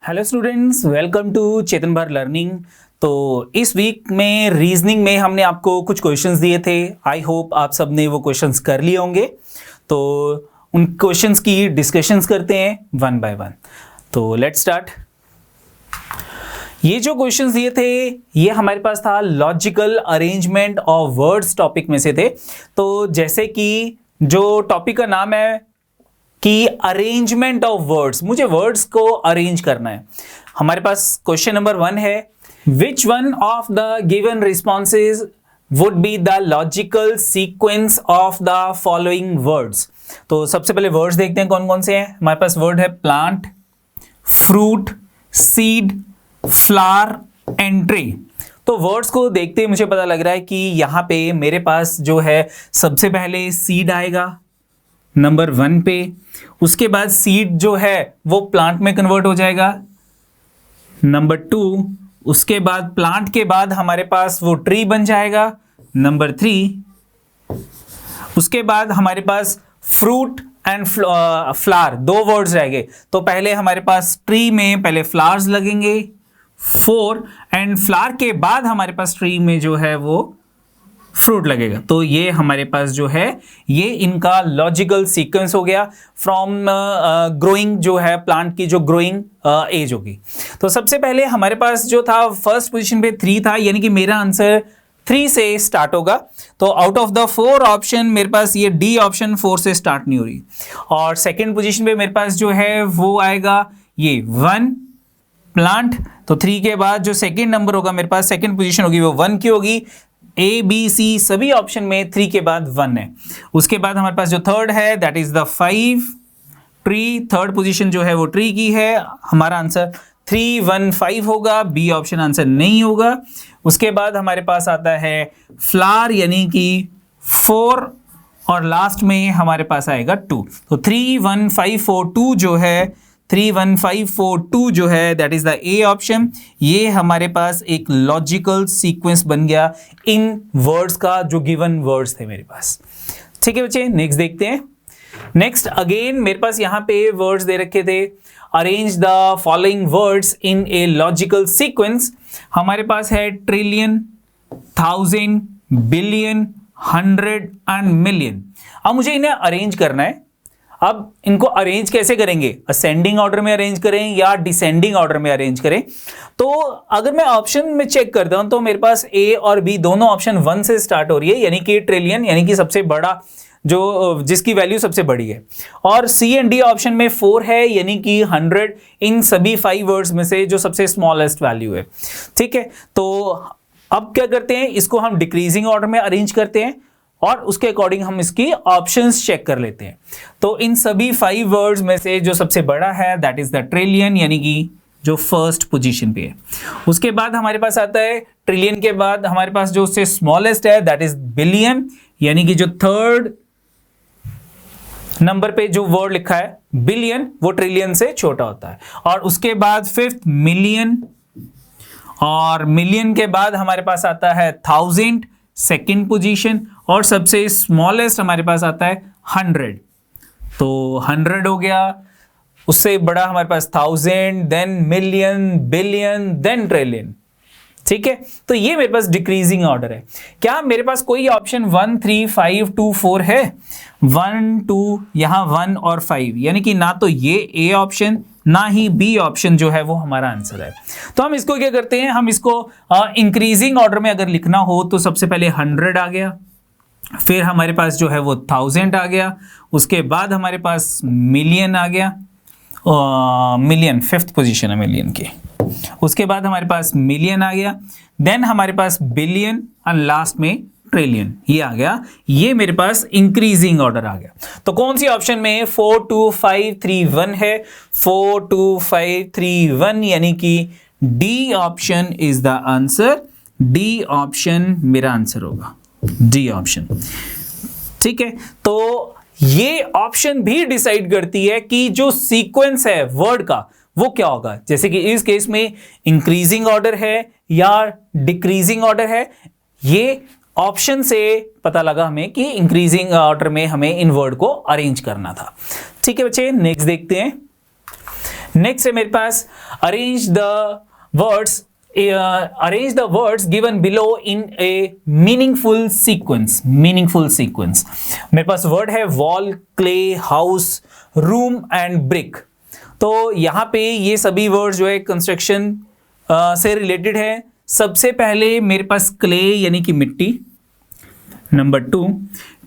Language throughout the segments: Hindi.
हेलो स्टूडेंट्स, वेलकम टू चेतन भार लर्निंग। तो इस वीक में रीजनिंग में हमने आपको कुछ क्वेश्चंस दिए थे। आई होप आप सब ने वो क्वेश्चंस कर लिए होंगे। तो उन क्वेश्चंस की डिस्कशंस करते हैं वन बाय वन। तो लेट्स स्टार्ट। ये जो क्वेश्चंस दिए थे ये हमारे पास था logical arrangement of words topic में से थे। तो जैसे कि जो टॉपिक का नाम है कि अरेंजमेंट ऑफ वर्ड्स, मुझे वर्ड्स को अरेंज करना है। हमारे पास क्वेश्चन नंबर 1 है, which one of the given responses would be the logical sequence of the following words. तो सबसे पहले वर्ड्स देखते हैं कौन कौन से हैं। हमारे पास वर्ड है plant, fruit, seed, flower and tree. तो वर्ड्स को देखते ही मुझे पता लग रहा है कि यहां पे मेरे पास जो है सबसे पहले सीड आएगा नंबर 1 पे। उसके बाद सीड जो है वो प्लांट में कन्वर्ट हो जाएगा नंबर 2। उसके बाद प्लांट के बाद हमारे पास वो ट्री बन जाएगा नंबर 3। उसके बाद हमारे पास फ्रूट एंड फ्लावर, 2 वर्ड्स रह गए। तो पहले हमारे पास ट्री में पहले फ्लावर्स लगेंगे 4 एंड फ्लावर के बाद हमारे पास ट्री में जो है वो फ्रूट लगेगा। तो ये हमारे पास जो है ये इनका लॉजिकल सीक्वेंस हो गया फ्रॉम ग्रोइंग, जो है प्लांट की जो ग्रोइंग एज होगी। तो सबसे पहले हमारे पास जो था फर्स्ट पोजीशन पे 3 था, यानी कि मेरा आंसर 3 से स्टार्ट होगा। तो आउट ऑफ द 4 ऑप्शन मेरे पास ये डी ऑप्शन 4 से स्टार्ट नहीं हो रही। और सेकेंड पोजीशन पे मेरे पास जो है वो आएगा ये 1 प्लांट। तो 3 के बाद जो सेकेंड नंबर होगा मेरे पास, सेकेंड पोजीशन होगी वो 1 की होगी। ए बी सी सभी ऑप्शन में 3 के बाद 1 है। उसके बाद हमारे पास जो थर्ड है that is the 5 tree. Third position जो है वो ट्री की है। हमारा आंसर 3 1 5 होगा, बी ऑप्शन आंसर नहीं होगा। उसके बाद हमारे पास आता है फ्लावर यानी कि 4 और लास्ट में हमारे पास आएगा 2। तो 3 1 5 4 2 जो है 3 1 5 4 2 जो है that is the A option. ये हमारे पास एक लॉजिकल सीक्वेंस बन गया इन वर्ड्स का, जो गिवन वर्ड्स थे मेरे पास। ठीक है बच्चे, नेक्स्ट देखते हैं। नेक्स्ट अगेन मेरे पास यहाँ पे वर्ड्स दे रखे थे, arrange the following words in a logical sequence. हमारे पास है ट्रिलियन, 1000, बिलियन, 100 एंड मिलियन। अब मुझे इन्हें अरेंज करना है। अब इनको अरेंज कैसे करेंगे, असेंडिंग ऑर्डर में अरेंज करें या डिसेंडिंग ऑर्डर में अरेंज करें। तो अगर मैं ऑप्शन में चेक करता हूं तो मेरे पास ए और बी दोनों ऑप्शन 1 से स्टार्ट हो रही है, यानी कि ट्रिलियन यानी कि सबसे बड़ा, जो जिसकी वैल्यू सबसे बड़ी है। और सी एंड डी ऑप्शन में 4 है यानी कि 100 इन सभी 5 वर्ड्स में से जो सबसे स्मॉलेस्ट वैल्यू है। ठीक है, तो अब क्या करते हैं, इसको हम डिक्रीजिंग ऑर्डर में अरेंज करते हैं और उसके अकॉर्डिंग हम इसकी ऑप्शंस चेक कर लेते हैं। तो इन सभी 5 वर्ड्स में से जो सबसे बड़ा है दैट इज द ट्रिलियन, यानी कि जो फर्स्ट पोजीशन पे है। उसके बाद हमारे पास आता है ट्रिलियन के बाद हमारे पास जो उससे स्मॉलेस्ट है दैट इज बिलियन, यानी कि जो थर्ड नंबर पे जो वर्ड लिखा है बिलियन वो ट्रिलियन से छोटा होता है। और उसके बाद 5th मिलियन, और मिलियन के बाद हमारे पास आता है 1000 सेकेंड पोजीशन, और सबसे स्मॉलेस्ट हमारे पास आता है 100। तो 100 हो गया, उससे बड़ा हमारे पास 1000, then million, billion, then trillion. ठीक है, तो ये मेरे पास डिक्रीजिंग ऑर्डर है। क्या मेरे पास कोई ऑप्शन 1 3 5 2 4 है? 1 2 यहां 1 और 5, यानी कि ना तो ये ए ऑप्शन ना ही बी ऑप्शन जो है वो हमारा आंसर है। तो हम इसको क्या करते हैं, हम इसको इंक्रीजिंग ऑर्डर में अगर लिखना हो तो सबसे पहले 100 आ गया, फिर हमारे पास जो है वो 1000 आ गया, उसके बाद हमारे पास मिलियन आ गया, मिलियन 5th पोजीशन है मिलियन की। उसके बाद हमारे पास मिलियन आ गया, देन हमारे पास बिलियन और लास्ट में ट्रिलियन, ये आ गया। ये मेरे पास इंक्रीजिंग ऑर्डर आ गया। तो कौन सी ऑप्शन में 4 2 5 3 1 है? 4 2 5 3 1 यानी कि D option is the answer. D option मेरा आंसर होगा, डी ऑप्शन। ठीक है, तो ये ऑप्शन भी डिसाइड करती है कि जो सीक्वेंस है वर्ड का वो क्या होगा। जैसे कि इस केस में इंक्रीजिंग ऑर्डर है या डिक्रीजिंग ऑर्डर है, ये ऑप्शन से पता लगा हमें कि इंक्रीजिंग ऑर्डर में हमें इन वर्ड को अरेंज करना था। ठीक है बच्चे, नेक्स्ट देखते हैं। नेक्स्ट है मेरे पास arrange the words given below in a meaningful sequence. Meaningful sequence मेरे पास वर्ड है wall, clay, house, room and brick. तो यहाँ पे ये सभी वर्ड जो है कंस्ट्रक्शन से रिलेटेड है। सबसे पहले मेरे पास क्ले यानी कि मिट्टी, नंबर 2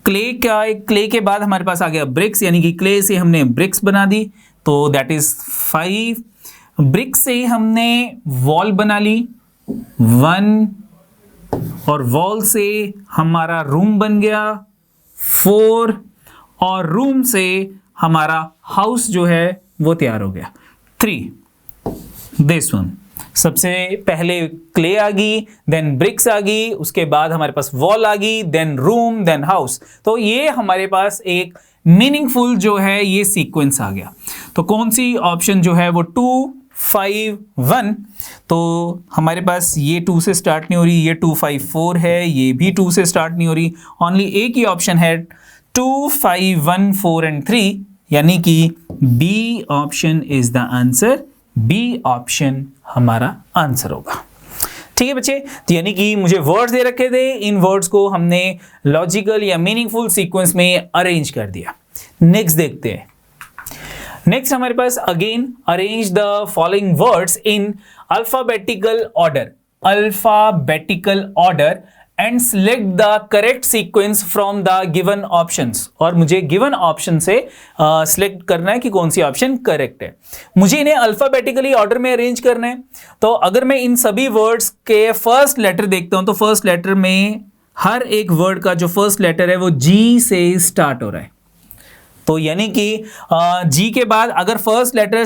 क्ले के बाद हमारे पास आ गया ब्रिक्स, यानी कि क्ले से हमने ब्रिक्स बना दी, तो दैट इज 5। ब्रिक्स से हमने वॉल बना ली 1, और वॉल से हमारा रूम बन गया 4, और रूम से हमारा हाउस जो है वो तैयार हो गया 3। दिस वन, सबसे पहले क्ले आ गई, देन ब्रिक्स आ गई, उसके बाद हमारे पास वॉल आ गई, देन रूम, देन हाउस। तो ये हमारे पास एक मीनिंगफुल जो है ये सीक्वेंस आ गया। तो कौन सी ऑप्शन जो है वो 2, 5, 1। तो हमारे पास ये 2 से स्टार्ट नहीं हो रही, ये 2, 5, 4 है, ये भी 2 से स्टार्ट नहीं हो रही। ओनली एक ही ऑप्शन है 2, 5, 1, 4 एंड 3, यानी कि B option is the answer. B option हमारा आंसर होगा। ठीक है बच्चे, तो यानी कि मुझे वर्ड्स दे रखे थे, इन वर्ड्स को हमने लॉजिकल या मीनिंगफुल सीक्वेंस में अरेंज कर दिया। नेक्स्ट देखते हैं। नेक्स्ट हमारे पास again arrange the following words in alphabetical order. Alphabetical order and select the correct sequence from the given options. और मुझे गिवन ऑप्शन से सिलेक्ट करना है कि कौन सी ऑप्शन करेक्ट है। मुझे इन्हें अल्फाबेटिकली ऑर्डर में अरेंज करना है। तो अगर मैं इन सभी वर्ड्स के फर्स्ट लेटर देखता हूं, तो फर्स्ट लेटर में हर एक वर्ड का जो फर्स्ट लेटर है वो जी से स्टार्ट हो रहा है। तो यानी कि जी के बाद अगर फर्स्ट लेटर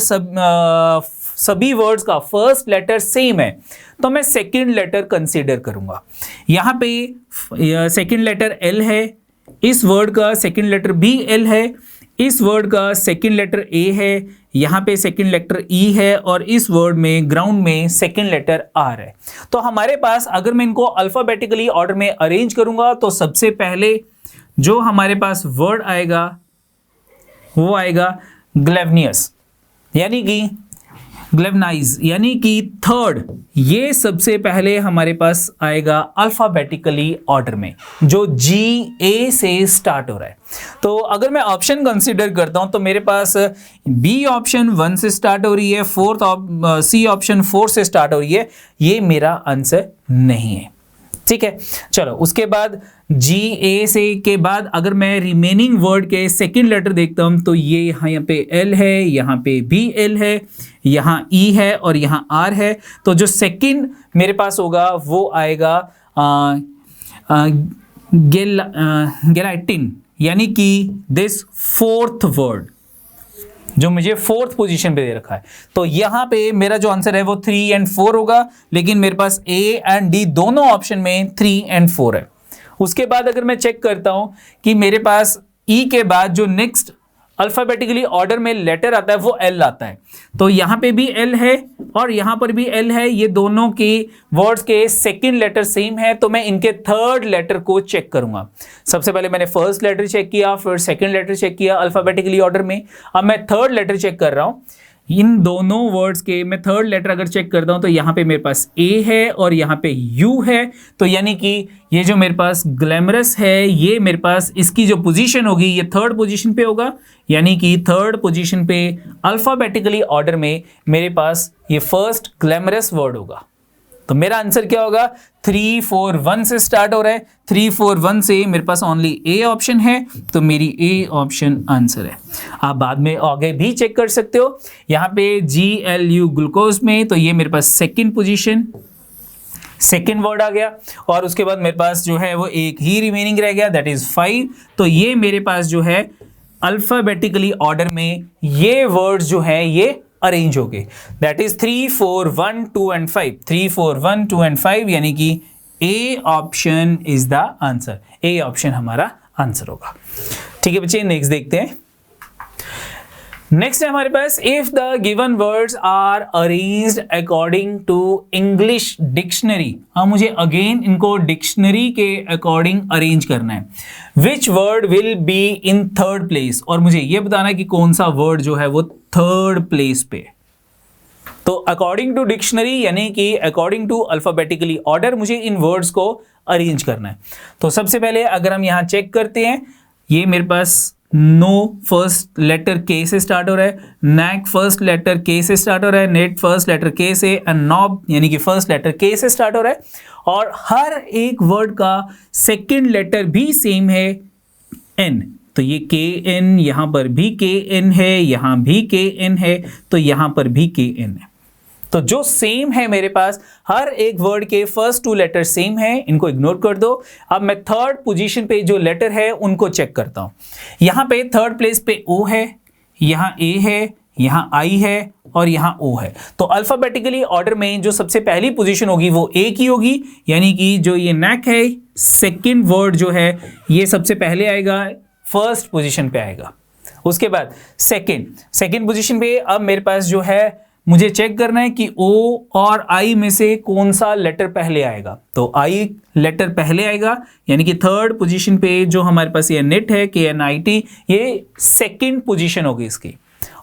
सभी वर्ड्स का फर्स्ट लेटर सेम है, तो मैं सेकंड लेटर कंसीडर करूंगा। यहां पे सेकंड लेटर एल है, इस वर्ड का सेकंड लेटर भी एल है, इस वर्ड का सेकंड लेटर ए है, यहां पे सेकंड लेटर ई है, और इस वर्ड में ग्राउंड में सेकंड लेटर आर है। तो हमारे पास अगर मैं इनको अल्फाबेटिकली ऑर्डर में अरेंज करूंगा, तो सबसे पहले जो हमारे पास वर्ड आएगा वो आएगा ग्लेवनियस, यानी कि ग्लेवनाइज, यानी कि थर्ड। ये सबसे पहले हमारे पास आएगा अल्फाबेटिकली ऑर्डर में, जो जी ए से स्टार्ट हो रहा है। तो अगर मैं ऑप्शन कंसीडर करता हूं, तो मेरे पास बी ऑप्शन 1 से स्टार्ट हो रही है, सी ऑप्शन 4 से स्टार्ट हो रही है। ये मेरा आंसर नहीं है। ठीक है, चलो उसके बाद जी ए से के बाद अगर मैं रिमेनिंग वर्ड के सेकंड लेटर देखता हूं, तो ये यहाँ पे एल है, यहाँ पे भी एल है, यहाँ ई है और यहाँ आर है। तो जो सेकंड मेरे पास होगा वो आएगा गेलाटिन, यानी कि दिस फोर्थ वर्ड जो मुझे फोर्थ पोजीशन पे दे रखा है। तो यहां पे मेरा जो आंसर है वो 3 और 4 होगा, लेकिन मेरे पास ए एंड डी दोनों ऑप्शन में 3 और 4 है। उसके बाद अगर मैं चेक करता हूं कि मेरे पास ई के बाद जो नेक्स्ट अल्फाबेटिकली ऑर्डर में लेटर आता है वो एल आता है, तो यहां पे भी एल है और यहां पर भी एल है। ये दोनों के वर्ड्स के सेकंड लेटर सेम है, तो मैं इनके थर्ड लेटर को चेक करूंगा। सबसे पहले मैंने फर्स्ट लेटर चेक किया, फिर सेकंड लेटर चेक किया अल्फाबेटिकली ऑर्डर में। अब मैं थर्ड लेटर चेक कर रहा हूं। इन दोनों वर्ड्स के मैं थर्ड लेटर अगर चेक करता हूं, तो यहां पे मेरे पास ए है और यहां पे यू है। तो यानी कि ये जो मेरे पास ग्लैमरस है, ये मेरे पास इसकी जो पोजीशन होगी ये थर्ड पोजीशन पे होगा, यानी कि थर्ड पोजीशन पे अल्फाबेटिकली ऑर्डर में मेरे पास ये फर्स्ट ग्लैमरस वर्ड होगा। तो मेरा आंसर क्या होगा? 3, 4, 1 से स्टार्ट हो रहा है। 3, 4, 1 से मेरे पास ओनली ए ऑप्शन है, तो मेरी ए ऑप्शन आंसर है। आप बाद में आगे भी चेक कर सकते हो। यहाँ पे GLU ग्लूकोज में, तो ये मेरे पास सेकंड पोजीशन, सेकंड वर्ड आ गया। और उसके बाद मेरे पास जो है वो एक ही रिमेनिंग रह गया, दैट इज 5। तो ये मेरे पास जो है अल्फाबेटिकली ऑर्डर में ये वर्ड जो है ये अरेंज हो गए, दैट इज 3, 4, 1, 2 एंड 5। 3, 4, 1, 2 एंड 5, यानी कि A option is the answer. A option हमारा आंसर होगा। ठीक है बच्चे, नेक्स्ट देखते हैं। नेक्स्ट है हमारे पास, if the given words are arranged according to English dictionary. अब मुझे अगेन इनको डिक्शनरी के अकॉर्डिंग अरेंज करना है। Which word will be in third place, और मुझे ये बताना है कि कौन सा वर्ड जो है वो थर्ड प्लेस पे। तो अकॉर्डिंग टू डिक्शनरी यानी कि अकॉर्डिंग टू अल्फाबेटिकली ऑर्डर मुझे इन वर्ड्स को अरेंज करना है। तो सबसे पहले अगर हम यहाँ चेक करते हैं, ये मेरे पास नो फर्स्ट लेटर के से स्टार्ट हो रहा है, नैक फर्स्ट लेटर के से स्टार्ट हो रहा है, नेट फर्स्ट लेटर के से, एंड नॉब यानी कि फर्स्ट लेटर के से स्टार्ट हो रहा है, और हर एक वर्ड का सेकंड लेटर भी सेम है एन। तो ये के एन, यहां पर भी के एन है, यहां भी के एन है, तो यहां पर भी के एन है। तो जो सेम है मेरे पास, हर एक वर्ड के फर्स्ट 2 लेटर सेम है, इनको इग्नोर कर दो। अब मैं थर्ड पोजीशन पे जो लेटर है उनको चेक करता हूं। यहां पे थर्ड प्लेस पे ओ है, यहां ए है, यहां आई है और यहां ओ है। तो अल्फाबेटिकली ऑर्डर में जो सबसे पहली पोजीशन होगी वो ए की होगी, यानी कि जो ये नेक है, सेकंड वर्ड जो है ये सबसे पहले आएगा, फर्स्ट पोजीशन पे आएगा। उसके बाद सेकंड पोजीशन पे अब मेरे पास जो है मुझे चेक करना है कि ओ और आई में से कौन सा लेटर पहले आएगा। तो आई लेटर पहले आएगा, यानी कि थर्ड पोजीशन पे जो हमारे पास ये नेट है, KNIT, ये सेकंड पोजीशन होगी इसकी।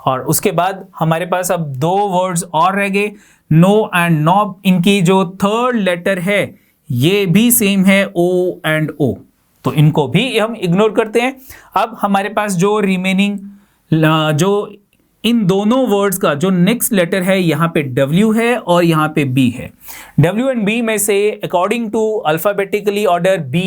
और उसके बाद हमारे पास अब 2 वर्ड्स और रह गए, नो एंड नॉब। इनकी जो थर्ड लेटर है ये भी सेम है, O एंड O, तो इनको भी हम इग्नोर करते हैं। अब हमारे पास जो रिमेनिंग जो इन दोनों वर्ड्स का जो नेक्स्ट लेटर है, यहाँ पे W है और यहाँ पे B है। W एंड B में से according to alphabetically order B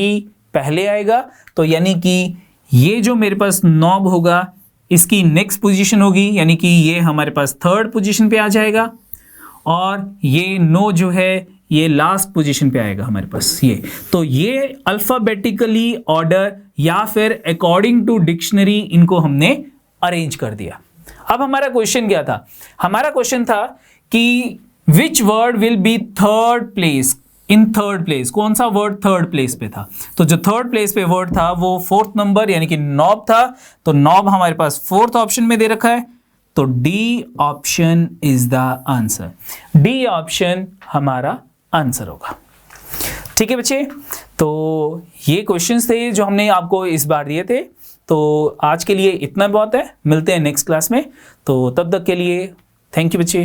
पहले आएगा, तो यानी कि ये जो मेरे पास नॉब होगा इसकी नेक्स्ट पोजीशन होगी, यानी कि ये हमारे पास थर्ड पोजीशन पे आ जाएगा, और ये नो जो है ये लास्ट पोजीशन पे आएगा हमारे पास ये। तो ये अल्फाबेटिकली ऑर्डर या फिर अकॉर्डिंग टू डिक्शनरी इनको हमने अरेंज कर दिया। अब हमारा क्वेश्चन क्या था? हमारा क्वेश्चन था कि which word will be third place, in third place, कौन सा वर्ड थर्ड प्लेस पे था? तो जो थर्ड प्लेस पे वर्ड था वो 4th नंबर यानी कि नॉब था। तो नॉब हमारे पास 4th ऑप्शन में दे रखा है, तो D option is the answer. D option हमारा आंसर होगा। ठीक है बच्चे, तो ये क्वेश्चंस थे जो हमने आपको इस बार दिए थे। तो आज के लिए इतना बहुत है, मिलते हैं नेक्स्ट क्लास में। तो तब तक के लिए थैंक यू बच्चे।